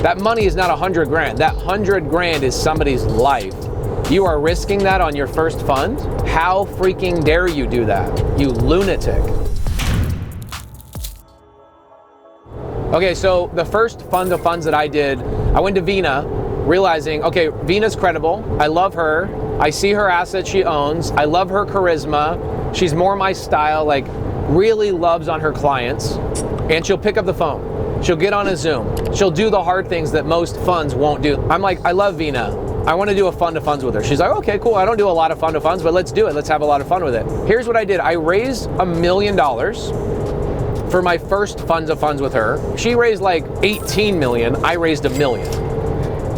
That money is not 100 grand. That 100 grand is somebody's life. You are risking that on your first fund? How freaking dare you do that, you lunatic. Okay, so the first fund of funds that I did, I went to Veena, realizing, okay, Veena's credible. I love her. I see her assets she owns. I love her charisma. She's more my style, like really loves on her clients. And she'll pick up the phone. She'll get on a Zoom. She'll do the hard things that most funds won't do. I'm like, I love Veena. I want to do a fund of funds with her. She's like, okay, cool. I don't do a lot of fund of funds, but let's do it. Let's have a lot of fun with it. Here's what I did. I raised $1 million for my first funds of funds with her. She raised like 18 million. I raised $1 million.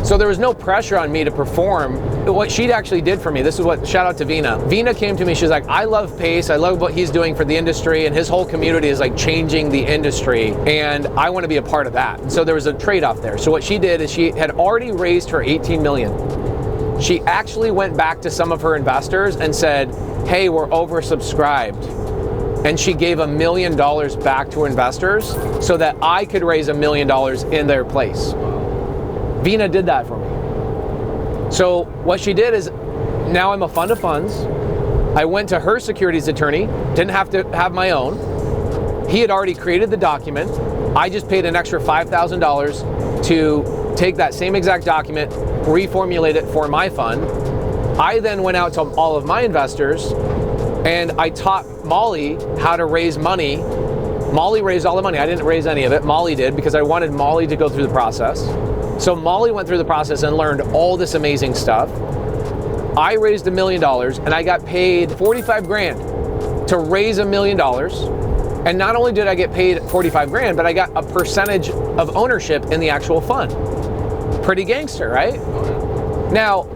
So there was no pressure on me to perform. What she actually did for me, this is what, shout out to Veena. Veena came to me, she's like, I love Pace, I love what he's doing for the industry, and his whole community is like changing the industry, and I want to be a part of that. So there was a trade-off there. So what she did is she had already raised her 18 million. She actually went back to some of her investors and said, hey, we're oversubscribed. And she gave $1 million back to investors so that I could raise $1 million in their place. Veena did that for me. So what she did is, now I'm a fund of funds. I went to her securities attorney, didn't have to have my own. He had already created the document. I just paid an extra $5,000 to take that same exact document, reformulate it for my fund. I then went out to all of my investors and I taught Molly how to raise money. Molly raised all the money. I didn't raise any of it. Molly did, because I wanted Molly to go through the process. So Molly went through the process and learned all this amazing stuff. I raised $1 million and I got paid 45 grand to raise $1 million. And not only did I get paid 45 grand, but I got a percentage of ownership in the actual fund. Pretty gangster, right? Now,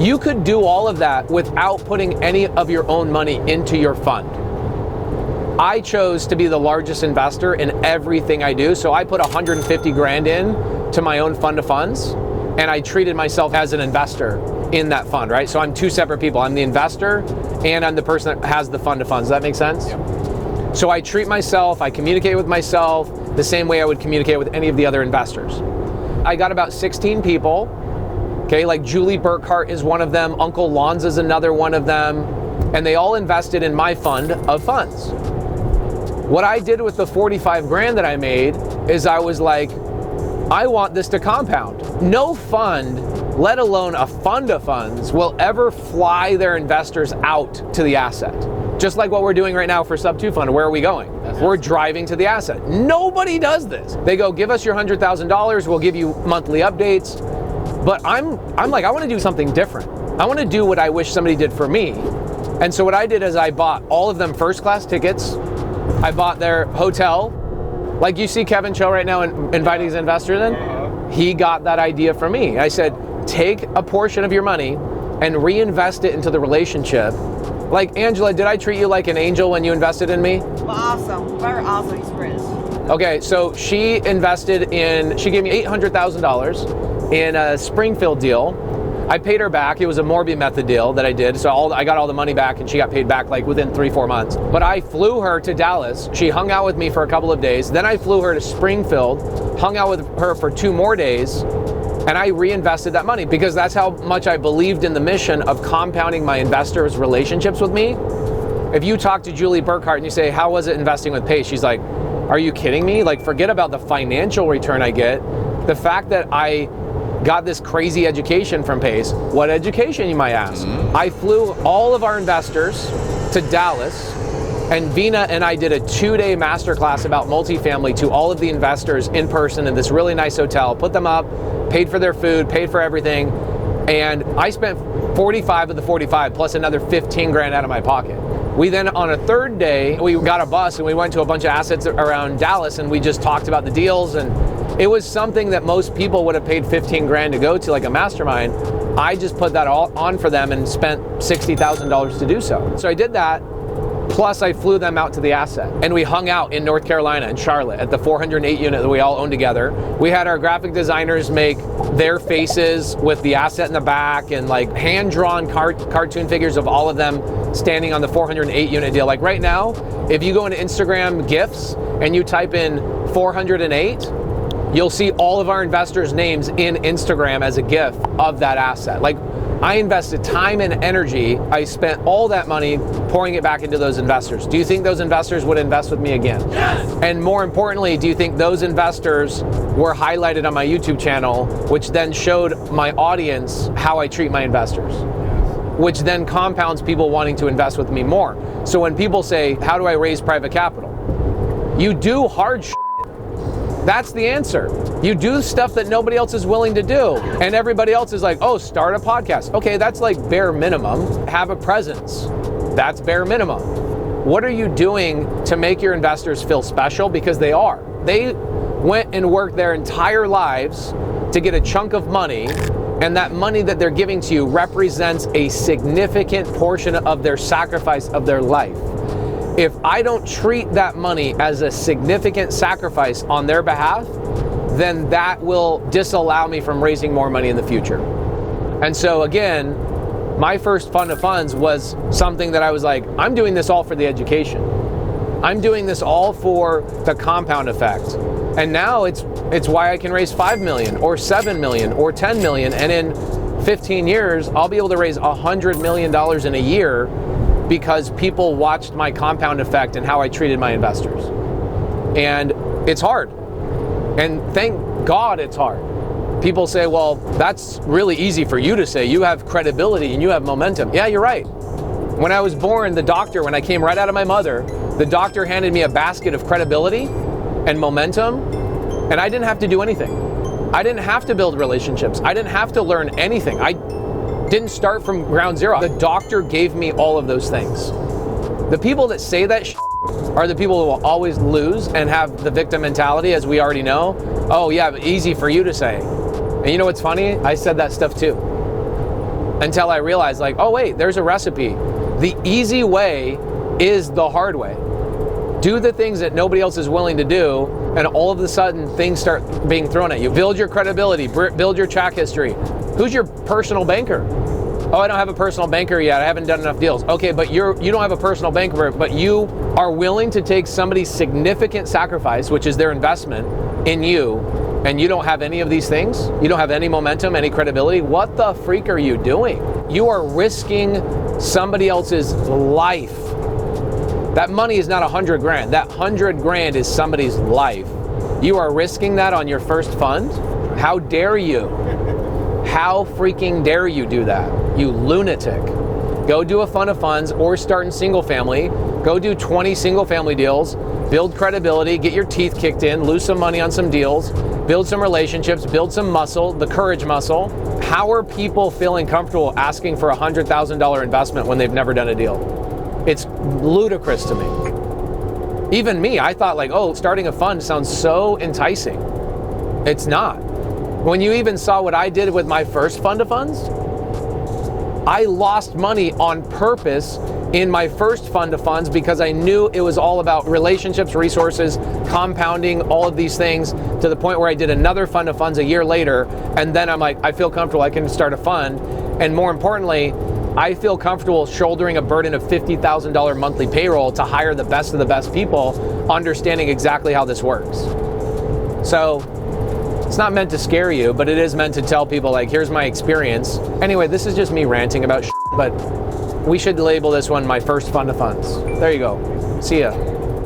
you could do all of that without putting any of your own money into your fund. I chose to be the largest investor in everything I do. So I put 150 grand in to my own fund of funds, and I treated myself as an investor in that fund, right? So I'm two separate people. I'm the investor and I'm the person that has the fund of funds. Does that make sense? Yeah. So I treat myself, I communicate with myself the same way I would communicate with any of the other investors. I got about 16 people, okay? Like Julie Burkhart is one of them, Uncle Lonz is another one of them, and they all invested in my fund of funds. What I did with the 45 grand that I made is I was like, I want this to compound. No fund, let alone a fund of funds, will ever fly their investors out to the asset. Just like what we're doing right now for Sub 2 Fund. Where are we going? We're driving to the asset. Nobody does this. They go, give us your $100,000, we'll give you monthly updates. But I'm like, I want to do something different. I want to do what I wish somebody did for me. And so what I did is I bought all of them first class tickets. I bought their hotel. Like you see Kevin Cho right now inviting his investors in, he got that idea from me. I said, take a portion of your money and reinvest it into the relationship. Like, Angela, did I treat you like an angel when you invested in me? Awesome, very awesome experience. Okay, so she gave me $800,000 in a Springfield deal. I paid her back. It was a Morby method deal that I did. So I got all the money back and she got paid back like within 3-4 months. But I flew her to Dallas. She hung out with me for a couple of days. Then I flew her to Springfield, hung out with her for 2 more days, and I reinvested that money because that's how much I believed in the mission of compounding my investors' relationships with me. If you talk to Julie Burkhart and you say, how was it investing with Pace? She's like, are you kidding me? Like, forget about the financial return I get. The fact that I got this crazy education from Pace. What education, you might ask? I flew all of our investors to Dallas, and Veena and I did a 2-day masterclass about multifamily to all of the investors in person in this really nice hotel, put them up, paid for their food, paid for everything, and I spent 45 of the 45 plus another 15 grand out of my pocket. We then, on a 3rd day, we got a bus and we went to a bunch of assets around Dallas and we just talked about the deals, and it was something that most people would have paid 15 grand to go to, like a mastermind. I just put that all on for them and spent $60,000 to do so. So I did that, plus I flew them out to the asset. And we hung out in North Carolina and Charlotte at the 408 unit that we all own together. We had our graphic designers make their faces with the asset in the back and like hand-drawn cartoon figures of all of them standing on the 408 unit deal. Like right now, if you go into Instagram GIFs and you type in 408, you'll see all of our investors' names in Instagram as a GIF of that asset. Like, I invested time and energy. I spent all that money pouring it back into those investors. Do you think those investors would invest with me again? Yes! And more importantly, do you think those investors were highlighted on my YouTube channel, which then showed my audience how I treat my investors? Which then compounds people wanting to invest with me more. So when people say, how do I raise private capital? You do hard shit. That's the answer. You do stuff that nobody else is willing to do. And everybody else is like, oh, start a podcast. Okay, that's like bare minimum. Have a presence. That's bare minimum. What are you doing to make your investors feel special? Because they are. They went and worked their entire lives to get a chunk of money, and that money that they're giving to you represents a significant portion of their sacrifice of their life. If I don't treat that money as a significant sacrifice on their behalf, then that will disallow me from raising more money in the future. And so again, my first fund of funds was something that I was like, I'm doing this all for the education. I'm doing this all for the compound effect. And now it's why I can raise 5 million or 7 million or 10 million. And in 15 years, I'll be able to raise $100 million in a year because people watched my compound effect and how I treated my investors. And it's hard. And thank God it's hard. People say, well, that's really easy for you to say. You have credibility and you have momentum. Yeah, you're right. When I was born, when I came right out of my mother, the doctor handed me a basket of credibility and momentum, and I didn't have to do anything. I didn't have to build relationships. I didn't have to learn anything. I didn't start from ground zero. The doctor gave me all of those things. The people that say that are the people who will always lose and have the victim mentality, as we already know. Oh yeah, easy for you to say. And you know what's funny? I said that stuff too. Until I realized, like, oh wait, there's a recipe. The easy way is the hard way. Do the things that nobody else is willing to do, and all of a sudden things start being thrown at you. Build your credibility, build your track history. Who's your personal banker? Oh, I don't have a personal banker yet. I haven't done enough deals. Okay, but you don't have a personal banker, but you are willing to take somebody's significant sacrifice, which is their investment in you, and you don't have any of these things? You don't have any momentum, any credibility? What the freak are you doing? You are risking somebody else's life. That money is not 100 grand. That 100 grand is somebody's life. You are risking that on your first fund? How dare you? How freaking dare you do that? You lunatic. Go do a fund of funds or start in single family. Go do 20 single family deals, build credibility, get your teeth kicked in, lose some money on some deals, build some relationships, build some muscle, the courage muscle. How are people feeling comfortable asking for a $100,000 investment when they've never done a deal? It's ludicrous to me. Even me, I thought like, oh, starting a fund sounds so enticing. It's not. When you even saw what I did with my first fund of funds, I lost money on purpose in my first fund of funds because I knew it was all about relationships, resources, compounding, all of these things, to the point where I did another fund of funds a year later, and then I'm like, I feel comfortable, I can start a fund. And more importantly, I feel comfortable shouldering a burden of $50,000 monthly payroll to hire the best of the best people, understanding exactly how this works. So it's not meant to scare you, but it is meant to tell people, like, here's my experience. Anyway, this is just me ranting about shit, but we should label this one my first fund of funds. There you go. See ya.